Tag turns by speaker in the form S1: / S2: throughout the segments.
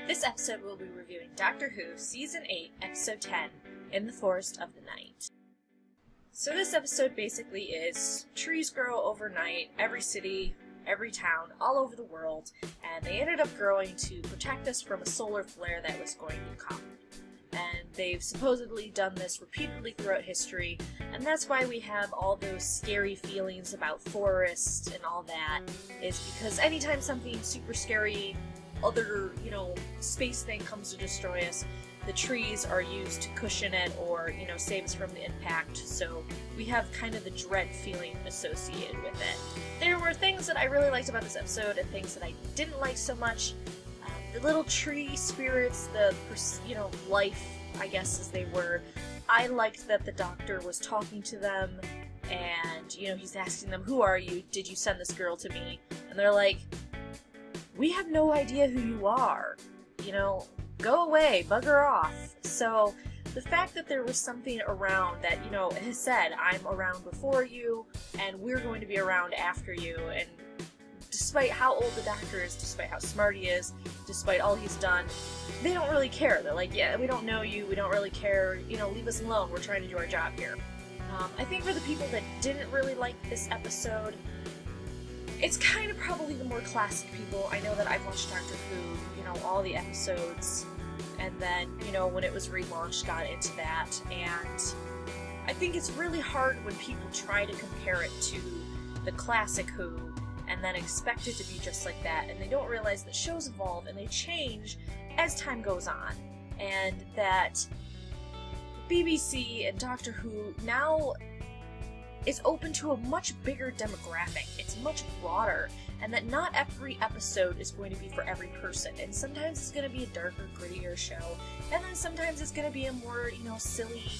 S1: This episode we'll be reviewing Doctor Who Season 8, Episode 10, In the Forest of the Night. So this episode basically is trees grow overnight, every city, every town, all over the world, and they ended up growing to protect us from a solar flare that was going to come. And they've supposedly done this repeatedly throughout history, and that's why we have all those scary feelings about forests and all that, is because anytime something super scary, other, space thing comes to destroy us, the trees are used to cushion it or, save us from the impact, so we have kind of the dread feeling associated with it. There were things that I really liked about this episode and things that I didn't like so much. The little tree spirits, the life, I guess, as they were. I liked that the Doctor was talking to them, and, he's asking them, "Who are you? Did you send this girl to me?" And they're like, "We have no idea who you are. Go away, bugger off." So, the fact that there was something around that, has said, "I'm around before you, and we're going to be around after you," and despite how old the Doctor is, despite how smart he is, despite all he's done, they don't really care. They're like, "Yeah, we don't know you, we don't really care, leave us alone, we're trying to do our job here." I think for the people that didn't really like this episode, it's kind of probably the more classic people. I know that I've watched Doctor Who, all the episodes, and then, when it was relaunched, got into that, and I think it's really hard when people try to compare it to the classic Who, and then expect it to be just like that, and they don't realize that shows evolve and they change as time goes on, and that BBC and Doctor Who now is open to a much bigger demographic. It's much broader, and that not every episode is going to be for every person, and sometimes it's going to be a darker, grittier show, and then sometimes it's going to be a more, silly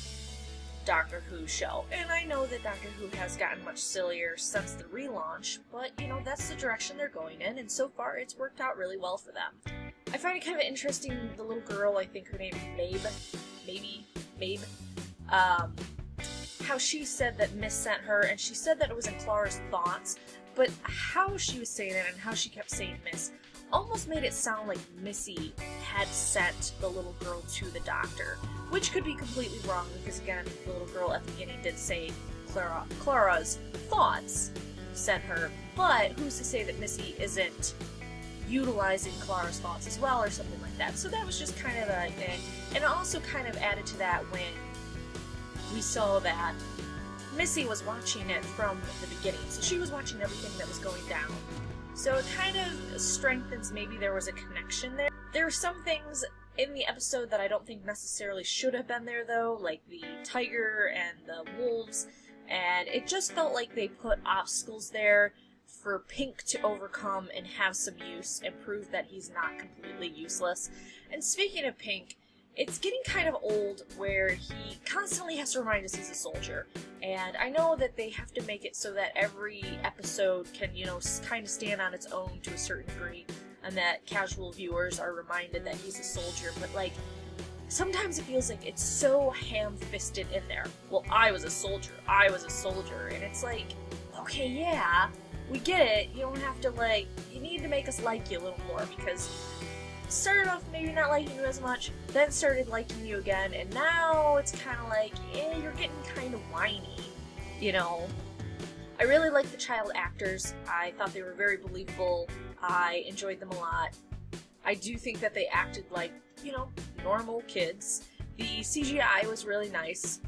S1: Doctor Who show. And I know that Doctor Who has gotten much sillier since the relaunch, but, that's the direction they're going in, and so far it's worked out really well for them. I find it kind of interesting, the little girl, I think her name is Mabe, how she said that Miss sent her, and she said that it was in Clara's thoughts, but how she was saying it and how she kept saying Miss almost made it sound like Missy had sent the little girl to the Doctor, which could be completely wrong, because again, the little girl at the beginning did say Clara's thoughts sent her, but who's to say that Missy isn't utilizing Clara's thoughts as well, or something like that. So that was just kind of a thing, and it also kind of added to that when we saw that Missy was watching it from the beginning, so she was watching everything that was going down. So it kind of strengthens maybe there was a connection there. There are some things in the episode that I don't think necessarily should have been there, though, like the tiger and the wolves, and it just felt like they put obstacles there for Pink to overcome and have some use and prove that he's not completely useless. And speaking of Pink, it's getting kind of old where he constantly has to remind us he's a soldier. And I know that they have to make it so that every episode can, kind of stand on its own to a certain degree, and that casual viewers are reminded that he's a soldier, but sometimes it feels like it's so ham-fisted in there. Well, I was a soldier, and it's like, okay, yeah, we get it, you don't have to, you need to make us like you a little more, because started off maybe not liking you as much, then started liking you again, and now it's kind of like, you're getting kind of whiny, I really like the child actors. I thought they were very believable. I enjoyed them a lot. I do think that they acted like, normal kids. The CGI was really nice.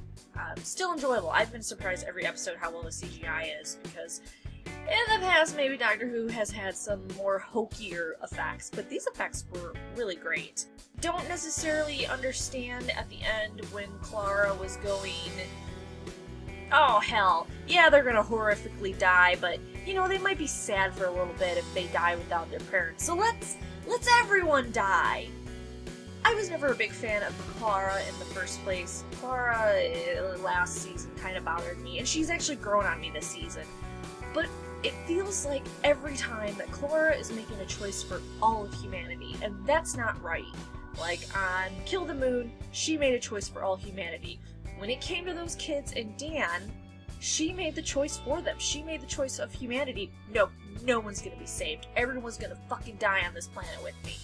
S1: Still enjoyable. I've been surprised every episode how well the CGI is, because in the past, maybe Doctor Who has had some more hokier effects, but these effects were really great. Don't necessarily understand at the end when Clara was going, "Oh hell, yeah, they're gonna horrifically die, but, they might be sad for a little bit if they die without their parents, so let's everyone die." I was never a big fan of Clara in the first place. Clara, last season, kind of bothered me, and she's actually grown on me this season. But it feels like every time that Clara is making a choice for all of humanity, and that's not right. Like on Kill the Moon, she made a choice for all humanity. When it came to those kids and Dan, She made the choice for them. She made the choice of humanity. No one's gonna be saved. Everyone's gonna fucking die on this planet with me.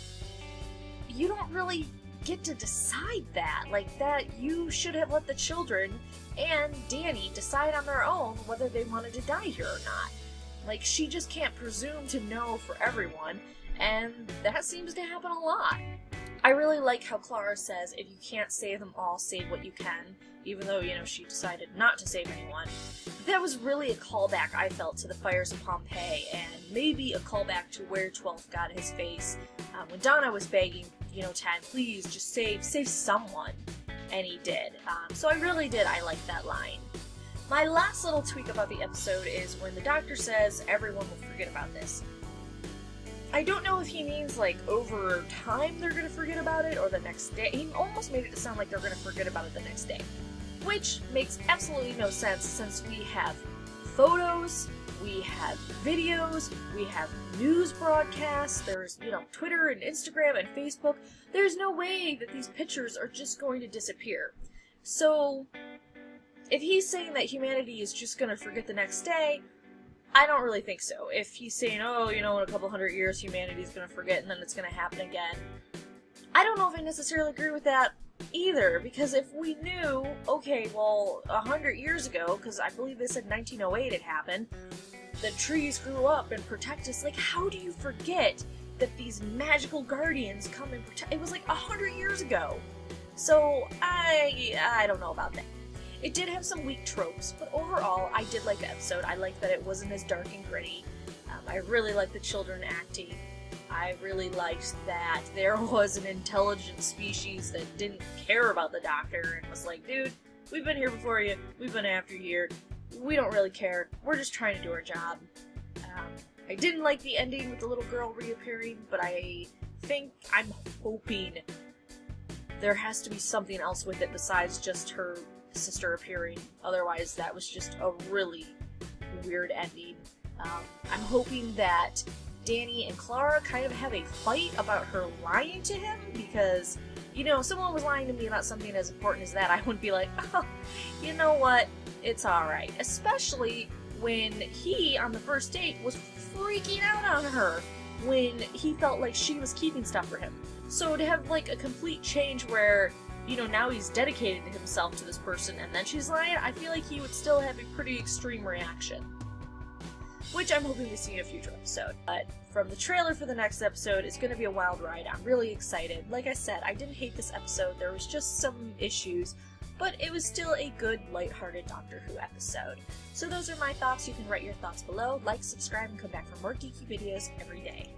S1: You don't really get to decide that. Like, that you should have let the children and Danny decide on their own whether they wanted to die here or not. Like, she just can't presume to know for everyone, and that seems to happen a lot. I really like how Clara says, if you can't save them all, save what you can, even though, she decided not to save anyone. That was really a callback, I felt, to the fires of Pompeii, and maybe a callback to where 12 got his face, when Donna was begging, 10, please, just save someone, and he did. So I like that line. My last little tweak about the episode is when the doctor says everyone will forget about this. I don't know if he means, over time they're gonna forget about it, or the next day. He almost made it sound like they're gonna forget about it the next day. Which makes absolutely no sense, since we have photos, we have videos, we have news broadcasts, there's, Twitter and Instagram and Facebook. There's no way that these pictures are just going to disappear. So, if he's saying that humanity is just gonna forget the next day, I don't really think so. If he's saying, in a couple hundred years humanity's gonna forget and then it's gonna happen again, I don't know if I necessarily agree with that either, because if we knew, 100 years ago, because I believe they said 1908 it happened, the trees grew up and protect us, how do you forget that these magical guardians come and protect? It was 100 years ago. So, I don't know about that. It did have some weak tropes, but overall, I did like the episode. I liked that it wasn't as dark and gritty. I really liked the children acting. I really liked that there was an intelligent species that didn't care about the doctor and was like, dude, we've been here before you, we've been after you here, we don't really care, we're just trying to do our job. I didn't like the ending with the little girl reappearing, but I'm hoping there has to be something else with it besides just her sister appearing. Otherwise, that was just a really weird ending. I'm hoping that Danny and Clara kind of have a fight about her lying to him, because, if someone was lying to me about something as important as that, I wouldn't be like, oh, you know what, it's alright. Especially when he, on the first date, was freaking out on her when he felt like she was keeping stuff for him. So to have, a complete change where, now he's dedicated himself to this person and then she's lying, I feel like he would still have a pretty extreme reaction. Which I'm hoping we see in a future episode. But from the trailer for the next episode, it's going to be a wild ride. I'm really excited. Like I said, I didn't hate this episode. There was just some issues, but it was still a good, lighthearted Doctor Who episode. So those are my thoughts. You can write your thoughts below, subscribe, and come back for more geeky videos every day.